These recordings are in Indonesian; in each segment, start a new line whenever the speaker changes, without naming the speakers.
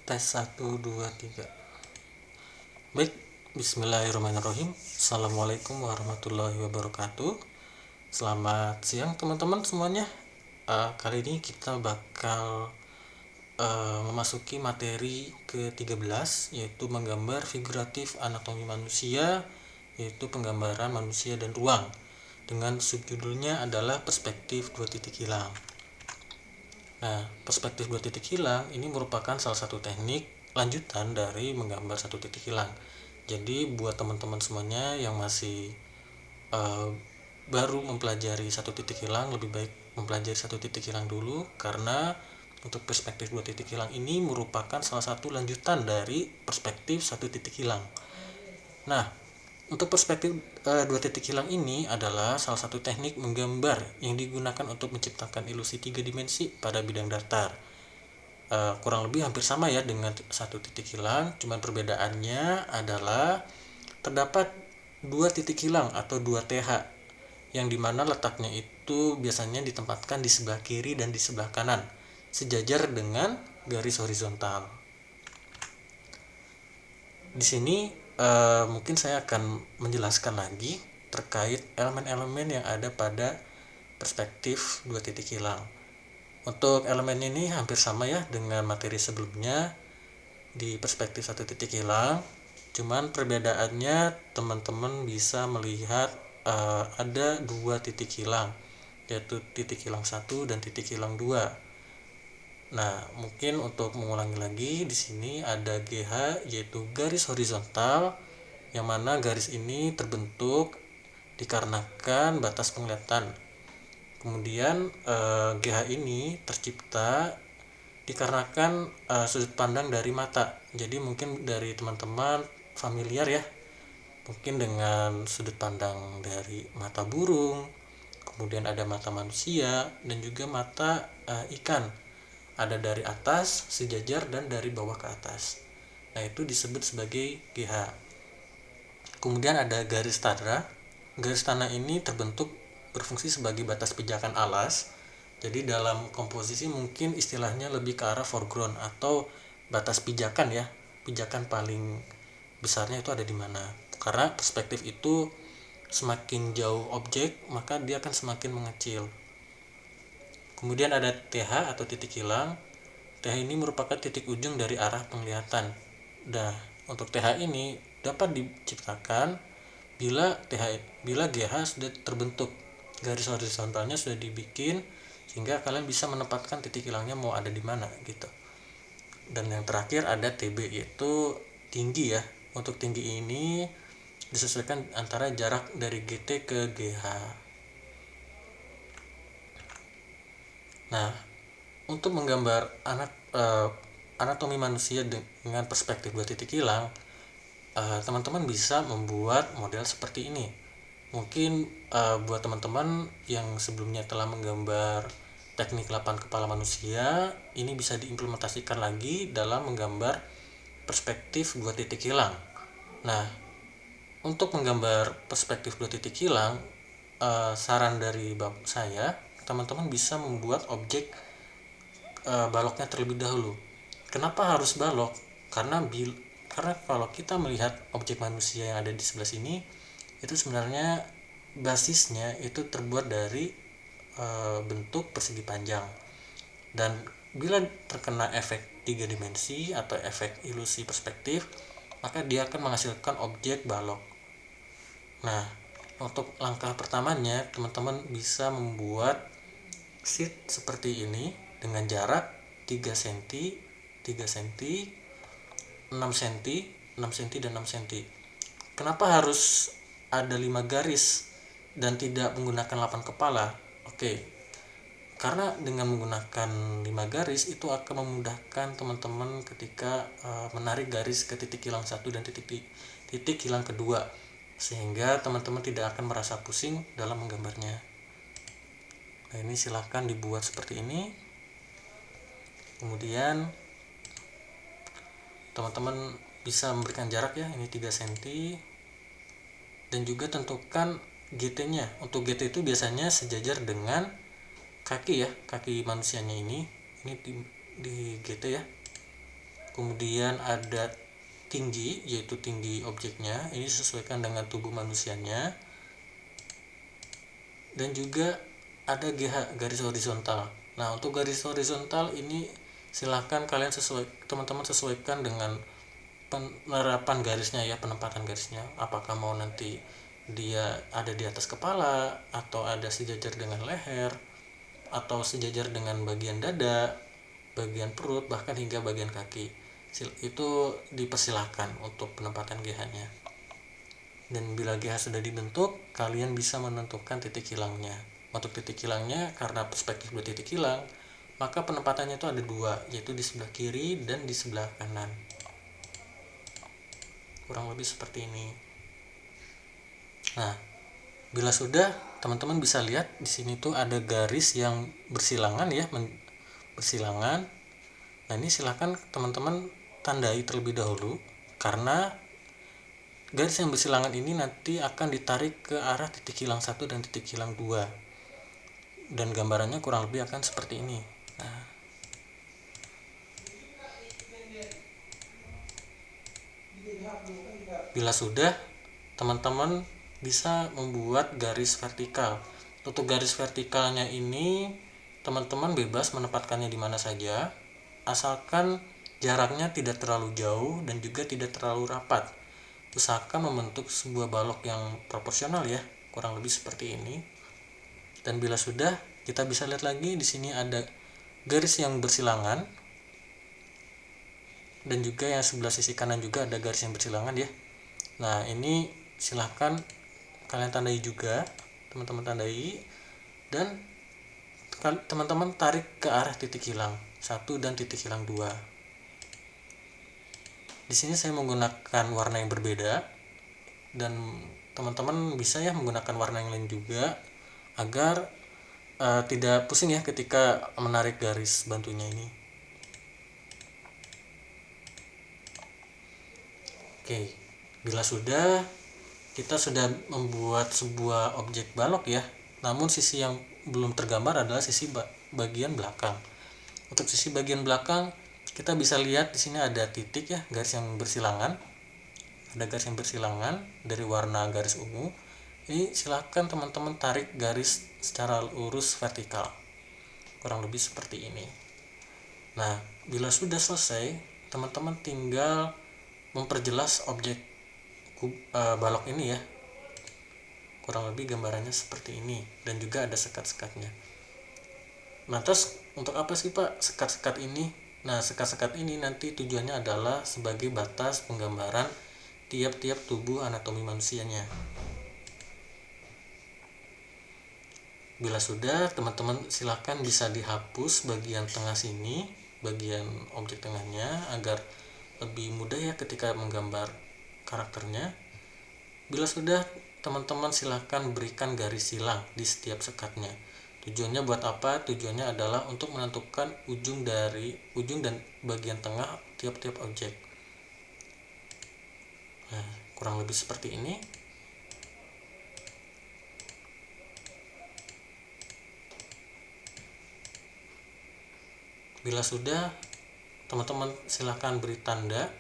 Tes 1 2 3. Baik, bismillahirrahmanirrahim. Assalamualaikum warahmatullahi wabarakatuh. Selamat siang teman-teman semuanya. Kali ini kita bakal memasuki materi ke-13, yaitu menggambar figuratif anatomi manusia, yaitu penggambaran manusia dan ruang, dengan subjudulnya adalah perspektif 2 titik hilang. Nah, perspektif 2 titik hilang ini merupakan salah satu teknik lanjutan dari menggambar 1 titik hilang. Jadi buat teman-teman semuanya yang masih baru mempelajari 1 titik hilang, lebih baik mempelajari 1 titik hilang dulu, karena untuk perspektif 2 titik hilang ini merupakan salah satu lanjutan dari perspektif 1 titik hilang. Nah, untuk perspektif 2 titik hilang ini adalah salah satu teknik menggambar yang digunakan untuk menciptakan ilusi 3 dimensi pada bidang datar. Kurang lebih hampir sama ya dengan 1 titik hilang, cuman perbedaannya adalah terdapat 2 titik hilang atau 2 TH, yang dimana letaknya itu biasanya ditempatkan di sebelah kiri dan di sebelah kanan, sejajar dengan garis horizontal. Di sini mungkin saya akan menjelaskan lagi terkait elemen-elemen yang ada pada perspektif 2 titik hilang. Untuk elemen ini hampir sama ya dengan materi sebelumnya di perspektif 1 titik hilang, cuman perbedaannya teman-teman bisa melihat ada 2 titik hilang, yaitu titik hilang 1 dan titik hilang 2. Nah, mungkin untuk mengulangi lagi, di sini ada GH, yaitu garis horizontal, yang mana garis ini terbentuk dikarenakan batas penglihatan. Kemudian GH ini tercipta dikarenakan sudut pandang dari mata. Jadi mungkin dari teman-teman familiar ya, mungkin dengan sudut pandang dari mata burung, kemudian ada mata manusia, dan juga mata ikan. Ada dari atas sejajar dan dari bawah ke atas. Nah, itu disebut sebagai GH. Kemudian ada garis tanah. Garis tanah ini terbentuk berfungsi sebagai batas pijakan alas. Jadi dalam komposisi mungkin istilahnya lebih ke arah foreground atau batas pijakan ya. Pijakan paling besarnya itu ada di mana. Karena perspektif itu semakin jauh objek, maka dia akan semakin mengecil. Kemudian ada TH atau titik hilang. TH ini merupakan titik ujung dari arah penglihatan. Nah, untuk TH ini dapat diciptakan bila GH sudah terbentuk, garis horizontalnya sudah dibikin, sehingga kalian bisa menempatkan titik hilangnya mau ada di mana gitu. Dan yang terakhir ada TB, yaitu tinggi ya. Untuk tinggi ini disesuaikan antara jarak dari GT ke GH. Nah, untuk menggambar anatomi manusia dengan perspektif 2 titik hilang, teman-teman bisa membuat model seperti ini. Mungkin buat teman-teman yang sebelumnya telah menggambar teknik 8 kepala manusia, ini bisa diimplementasikan lagi dalam menggambar perspektif 2 titik hilang. Nah, untuk menggambar perspektif 2 titik hilang, saran dari saya, teman-teman bisa membuat objek baloknya terlebih dahulu. Kenapa harus balok? Karena kalau kita melihat objek manusia yang ada di sebelah sini, itu sebenarnya basisnya itu terbuat dari bentuk persegi panjang. Dan bila terkena efek 3 dimensi atau efek ilusi perspektif, maka dia akan menghasilkan objek balok. Nah, untuk langkah pertamanya, teman-teman bisa membuat sheet seperti ini dengan jarak 3 cm, 3 cm, 6 cm, 6 cm, dan 6 cm. Kenapa harus ada 5 garis dan tidak menggunakan 8 kepala? Oke, karena dengan menggunakan 5 garis itu akan memudahkan teman-teman ketika menarik garis ke titik hilang 1 dan titik hilang kedua, sehingga teman-teman tidak akan merasa pusing dalam menggambarnya. Nah, ini silahkan dibuat seperti ini. Kemudian teman-teman bisa memberikan jarak ya, ini 3 cm, dan juga tentukan GT-nya. Untuk GT itu biasanya sejajar dengan kaki ya, kaki manusianya ini di GT ya. kemudian ada tinggi, yaitu tinggi objeknya, ini disesuaikan dengan tubuh manusianya, dan juga ada GH, garis horizontal. Nah, untuk garis horizontal ini silahkan kalian teman-teman sesuaikan dengan penerapan garisnya ya, penempatan garisnya. Apakah mau nanti dia ada di atas kepala, atau ada sejajar dengan leher, atau sejajar dengan bagian dada, bagian perut, bahkan hingga bagian kaki. Itu dipersilahkan untuk penempatan GH-nya. Dan bila GH sudah dibentuk, kalian bisa menentukan titik hilangnya. Untuk titik hilangnya, karena perspektif 2 titik hilang, maka penempatannya itu ada 2, yaitu di sebelah kiri dan di sebelah kanan. Kurang lebih seperti ini. Nah, bila sudah, teman-teman bisa lihat di sini tuh ada garis yang bersilangan ya, bersilangan. Nah, ini silakan teman-teman tandai terlebih dahulu, karena garis yang bersilangan ini nanti akan ditarik ke arah titik hilang 1 dan titik hilang 2. Dan gambarannya kurang lebih akan seperti ini. Nah, bila sudah, teman-teman bisa membuat garis vertikal. Untuk garis vertikalnya ini, teman-teman bebas menempatkannya di mana saja, asalkan jaraknya tidak terlalu jauh dan juga tidak terlalu rapat. Usahakan membentuk sebuah balok yang proporsional ya, kurang lebih seperti ini. Dan bila sudah, kita bisa lihat lagi di sini ada garis yang bersilangan, dan juga yang sebelah sisi kanan juga ada garis yang bersilangan ya. Nah, ini silahkan kalian tandai juga, teman-teman tandai, dan teman-teman tarik ke arah titik hilang 1 dan titik hilang 2. Di sini saya menggunakan warna yang berbeda, dan teman-teman bisa ya menggunakan warna yang lain juga, agar tidak pusing ya ketika menarik garis bantunya ini. Oke, bila sudah, kita sudah membuat sebuah objek balok ya. Namun sisi yang belum tergambar adalah sisi bagian belakang. Untuk sisi bagian belakang, kita bisa lihat di sini ada titik ya, garis yang bersilangan. Ada garis yang bersilangan dari warna garis ungu. Ini silahkan teman-teman tarik garis secara lurus vertikal. Kurang lebih seperti ini. Nah, bila sudah selesai, teman-teman tinggal memperjelas objek balok ini ya. Kurang lebih gambarannya seperti ini, dan juga ada sekat-sekatnya. Nah, terus untuk apa sih Pak sekat-sekat ini? Nah, sekat-sekat ini nanti tujuannya adalah sebagai batas penggambaran tiap-tiap tubuh anatomi manusianya. Bila sudah, teman-teman silahkan bisa dihapus bagian tengah sini, bagian objek tengahnya, agar lebih mudah ya ketika menggambar karakternya. Bila sudah, teman-teman silahkan berikan garis silang di setiap sekatnya. Tujuannya buat apa? Tujuannya adalah untuk menentukan ujung dan bagian tengah tiap-tiap objek. Nah, kurang lebih seperti ini. Bila sudah, teman-teman silahkan beri tanda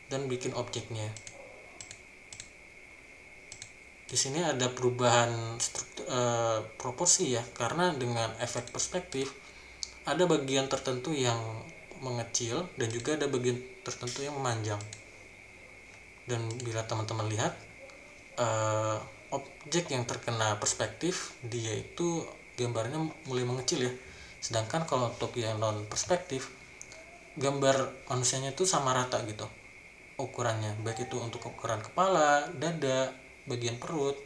dan bikin objeknya. Di sini ada perubahan proporsi ya, karena dengan efek perspektif ada bagian tertentu yang mengecil dan juga ada bagian tertentu yang memanjang. Dan bila teman-teman lihat, objek yang terkena perspektif, dia itu gambarnya mulai mengecil ya. Sedangkan kalau untuk yang non perspektif, gambar manusianya itu sama rata gitu ukurannya, baik itu untuk ukuran kepala, dada, bagian perut,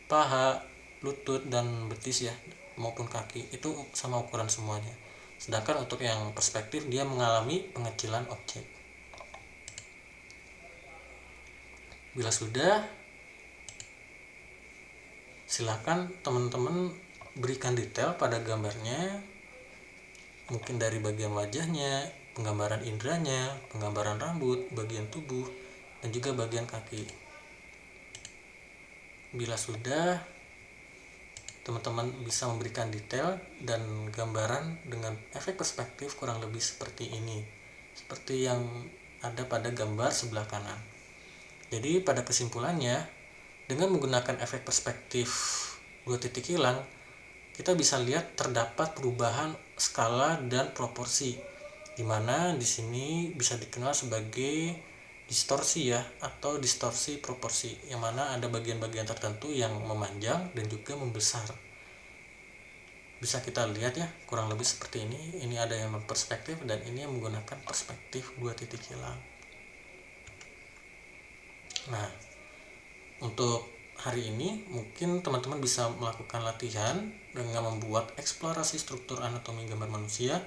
paha, lutut, dan betis ya, maupun kaki, itu sama ukuran semuanya. Sedangkan untuk yang perspektif, dia mengalami pengecilan objek. Bila sudah, silakan teman-teman berikan detail pada gambarnya, mungkin dari bagian wajahnya, penggambaran indranya, penggambaran rambut, bagian tubuh, dan juga bagian kaki. Bila sudah, teman-teman bisa memberikan detail dan gambaran dengan efek perspektif kurang lebih seperti ini, seperti yang ada pada gambar sebelah kanan. Jadi pada kesimpulannya, dengan menggunakan efek perspektif dua titik hilang, kita bisa lihat terdapat perubahan skala dan proporsi, di mana di sini bisa dikenal sebagai distorsi ya, atau distorsi proporsi, yang mana ada bagian-bagian tertentu yang memanjang dan juga membesar. Bisa kita lihat ya, kurang lebih seperti ini. Ini ada yang perspektif dan ini yang menggunakan perspektif dua titik hilang. Nah, untuk hari ini mungkin teman-teman bisa melakukan latihan dengan membuat eksplorasi struktur anatomi gambar manusia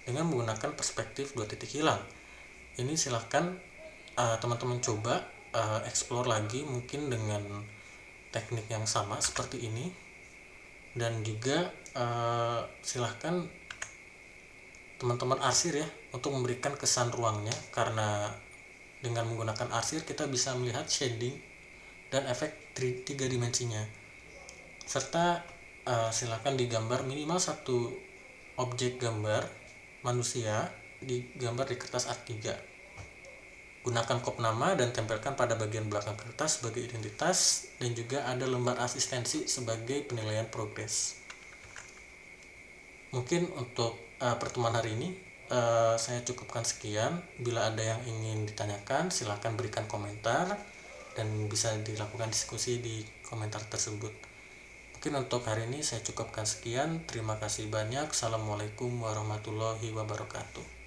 dengan menggunakan perspektif dua titik hilang. Ini silahkan teman-teman coba explore lagi mungkin dengan teknik yang sama seperti ini, dan juga silahkan teman-teman arsir ya untuk memberikan kesan ruangnya, karena dengan menggunakan arsir kita bisa melihat shading dan efek tiga dimensinya, serta silahkan digambar minimal satu objek gambar manusia digambar di kertas A3. Gunakan kop nama dan tempelkan pada bagian belakang kertas sebagai identitas, dan juga ada lembar asistensi sebagai penilaian progres. Mungkin untuk pertemuan hari ini saya cukupkan sekian. Bila ada yang ingin ditanyakan, silahkan berikan komentar dan bisa dilakukan diskusi di komentar tersebut. Mungkin untuk hari ini saya cukupkan sekian. Terima kasih banyak. Assalamualaikum warahmatullahi wabarakatuh.